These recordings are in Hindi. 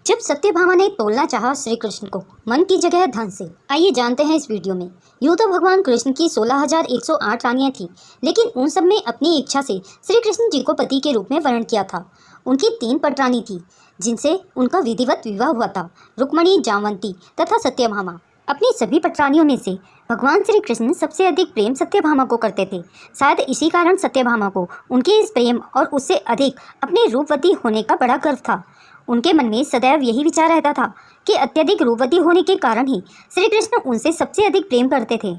जब सत्यभामा ने तोलना चाहा श्री कृष्ण को मन की जगह धन से। आइए जानते हैं इस वीडियो में। यूँ तो भगवान कृष्ण की 16,108 रानियां थीं, लेकिन उन सब में अपनी इच्छा से श्री कृष्ण जी को पति के रूप में वर्ण किया था। उनकी 3 पटरानी थी जिनसे उनका विधिवत विवाह हुआ था, रुक्मणी, जामवंती तथा सत्यभामा। अपनी सभी पटरानियों में से भगवान श्री कृष्ण सबसे अधिक प्रेम सत्यभामा को करते थे। शायद इसी कारण सत्यभामा को उनके इस प्रेम और उससे अधिक अपने रूपवती होने का बड़ा गर्व था। उनके मन में सदैव यही विचार रहता था कि अत्यधिक रूपवती होने के कारण ही श्री कृष्ण उनसे सबसे अधिक प्रेम करते थे।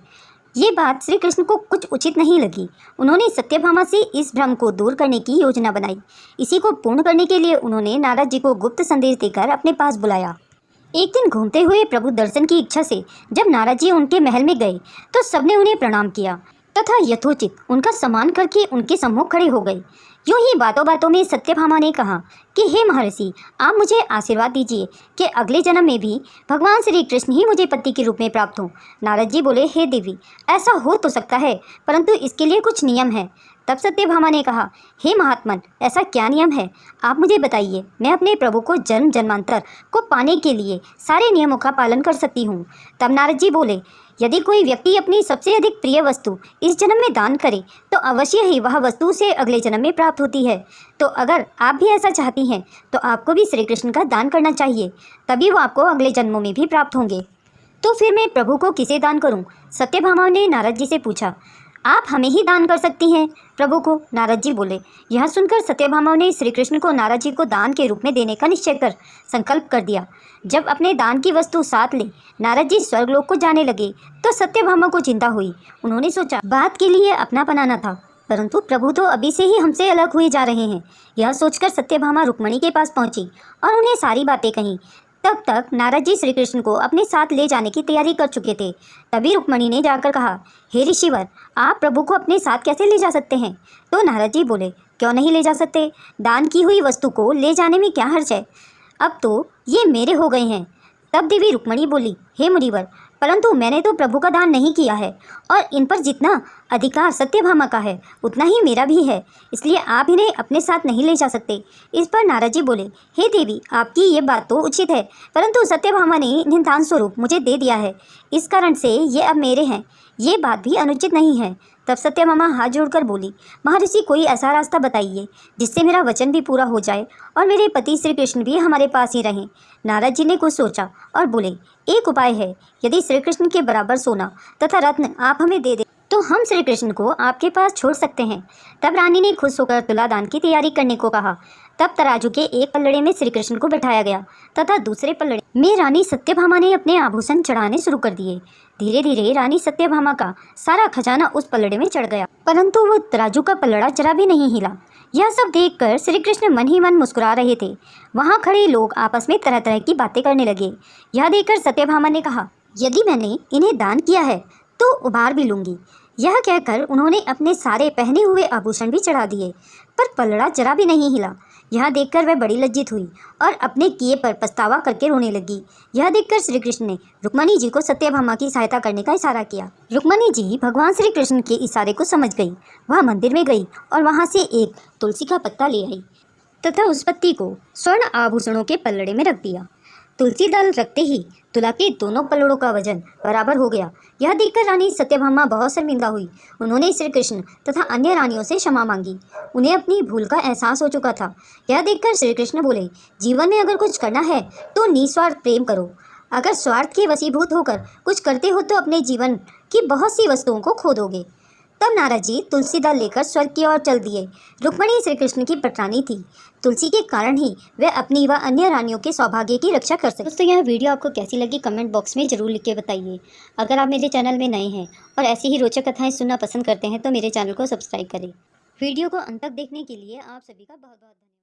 ये बात श्री कृष्ण को कुछ उचित नहीं लगी। उन्होंने सत्यभामा से इस भ्रम को दूर करने की योजना बनाई। इसी को पूर्ण करने के लिए उन्होंने नारद जी को गुप्त संदेश देकर अपने पास बुलाया। एक दिन घूमते हुए प्रभु दर्शन की इच्छा से जब नारद जी उनके महल में गए तो सबने उन्हें प्रणाम किया तथा यथोचित उनका सम्मान करके उनके सम्मुख खड़े हो गए। यूं ही बातों बातों में सत्यभामा ने कहा कि हे महर्षि, आप मुझे आशीर्वाद दीजिए कि अगले जन्म में भी भगवान श्री कृष्ण ही मुझे पति के रूप में प्राप्त हों। नारद जी बोले, हे देवी, ऐसा हो तो सकता है, परंतु इसके लिए कुछ नियम है। तब सत्यभामा ने कहा, हे महात्मन, ऐसा क्या नियम है, आप मुझे बताइए। मैं अपने प्रभु को जन्म जन्मांतर को पाने के लिए सारे नियमों का पालन कर सकती हूँ। तब नारद जी बोले, यदि कोई व्यक्ति अपनी सबसे अधिक प्रिय वस्तु इस जन्म में दान करे तो अवश्य ही वह वस्तु उसे अगले जन्म में प्राप्त होती है। तो अगर आप भी ऐसा चाहती हैं तो आपको भी श्री कृष्ण का दान करना चाहिए, तभी वो आपको अगले जन्मों में भी प्राप्त होंगे। तो फिर मैं प्रभु को किसे दान करूं? सत्यभामा ने नारद जी से पूछा। आप हमें ही दान कर सकती हैं प्रभु को, नारद जी बोले। यह सुनकर सत्यभामा ने श्री कृष्ण को नारद जी को दान के रूप में देने का निश्चय कर संकल्प कर दिया। जब अपने दान की वस्तु साथ ले नारद जी स्वर्गलोक को जाने लगे तो सत्यभामा को चिंता हुई। उन्होंने सोचा बात के लिए अपना बनाना था, परंतु प्रभु तो अभी से ही हमसे अलग हुए जा रहे हैं। यह सोचकर सत्यभामा रुक्मणी के पास पहुंची और उन्हें सारी बातें कहीं। तब तक नारद जी श्री कृष्ण को अपने साथ ले जाने की तैयारी कर चुके थे। तभी रुक्मणी ने जाकर कहा, हे ऋषिवर, आप प्रभु को अपने साथ कैसे ले जा सकते हैं? तो नारद जी बोले, क्यों नहीं ले जा सकते? दान की हुई वस्तु को ले जाने में क्या हर्ज है? अब तो ये मेरे हो गए हैं। तब देवी रुक्मणी बोली, हे मुनिवर, परंतु मैंने तो प्रभु का दान नहीं किया है और इन पर जितना अधिकार सत्यभामा का है उतना ही मेरा भी है, इसलिए आप इन्हें अपने साथ नहीं ले जा सकते। इस पर नारद जी बोले, हे देवी, आपकी ये बात तो उचित है, परंतु सत्यभामा ने निधान स्वरूप मुझे दे दिया है, इस कारण से ये अब मेरे हैं। ये बात भी अनुचित नहीं है। तब सत्यभामा हाथ जोड़कर बोली, महर्षि, कोई ऐसा रास्ता बताइए जिससे मेरा वचन भी पूरा हो जाए और मेरे पति श्री कृष्ण भी हमारे पास ही रहें। नारद जी ने कुछ सोचा और बोले, एक उपाय है। यदि श्री कृष्ण के बराबर सोना तथा रत्न आप हमें दे दें तो हम श्री कृष्ण को आपके पास छोड़ सकते हैं। तब रानी ने खुश होकर तुलादान की तैयारी करने को कहा। तब तराजू के एक पल्लड़े में श्री कृष्ण को बैठाया गया तथा दूसरे पल्लड़े में रानी सत्यभामा ने अपने आभूषण चढ़ाने शुरू कर दिए। धीरे धीरे रानी सत्यभामा का सारा खजाना उस पल्लड़े में चढ़ गया, परंतु वो तराजू का पल्लड़ा जरा भी नहीं हिला। यह सब देखकर श्री कृष्ण मन ही मन मुस्कुरा रहे थे। वहाँ खड़े लोग आपस में तरह तरह की बातें करने लगे। यह देखकर सत्यभामा ने कहा, यदि मैंने इन्हें दान किया है तो उबार भी लूँगी। यह कहकर उन्होंने अपने सारे पहने हुए आभूषण भी चढ़ा दिए, पर पल्लड़ा जरा भी नहीं हिला। यह देखकर वह बड़ी लज्जित हुई और अपने किए पर पछतावा करके रोने लगी। यह देखकर श्री कृष्ण ने रुक्मणी जी को सत्यभामा की सहायता करने का इशारा किया। रुक्मणी जी भगवान श्री कृष्ण के इशारे को समझ गई। वह मंदिर में गई और वहाँ से एक तुलसी का पत्ता ले आई तथा उस पत्ती को स्वर्ण आभूषणों के पल्लड़े में रख दिया। तुलसी दल रखते ही तुला के दोनों पल्लड़ों का वजन बराबर हो गया। यह देखकर रानी सत्यभामा बहुत शर्मिंदा हुई। उन्होंने श्री कृष्ण तथा अन्य रानियों से क्षमा मांगी। उन्हें अपनी भूल का एहसास हो चुका था। यह देखकर श्री कृष्ण बोले, जीवन में अगर कुछ करना है तो निस्वार्थ प्रेम करो। अगर स्वार्थ के वशीभूत होकर कुछ करते हो तो अपने जीवन की बहुत सी वस्तुओं को खो दोगे। तब नारद जी तुलसी दल लेकर स्वर्ग की ओर चल दिए। रुक्मणी श्री कृष्ण की पटरानी थी। तुलसी के कारण ही वे अपनी व अन्य रानियों के सौभाग्य की रक्षा कर सके। दोस्तों, यह वीडियो आपको कैसी लगी कमेंट बॉक्स में ज़रूर लिख के बताइए। अगर आप मेरे चैनल में नए हैं और ऐसी ही रोचक कथाएं सुनना पसंद करते हैं तो मेरे चैनल को सब्सक्राइब करें। वीडियो को अंत तक देखने के लिए आप सभी का बहुत बहुत धन्यवाद।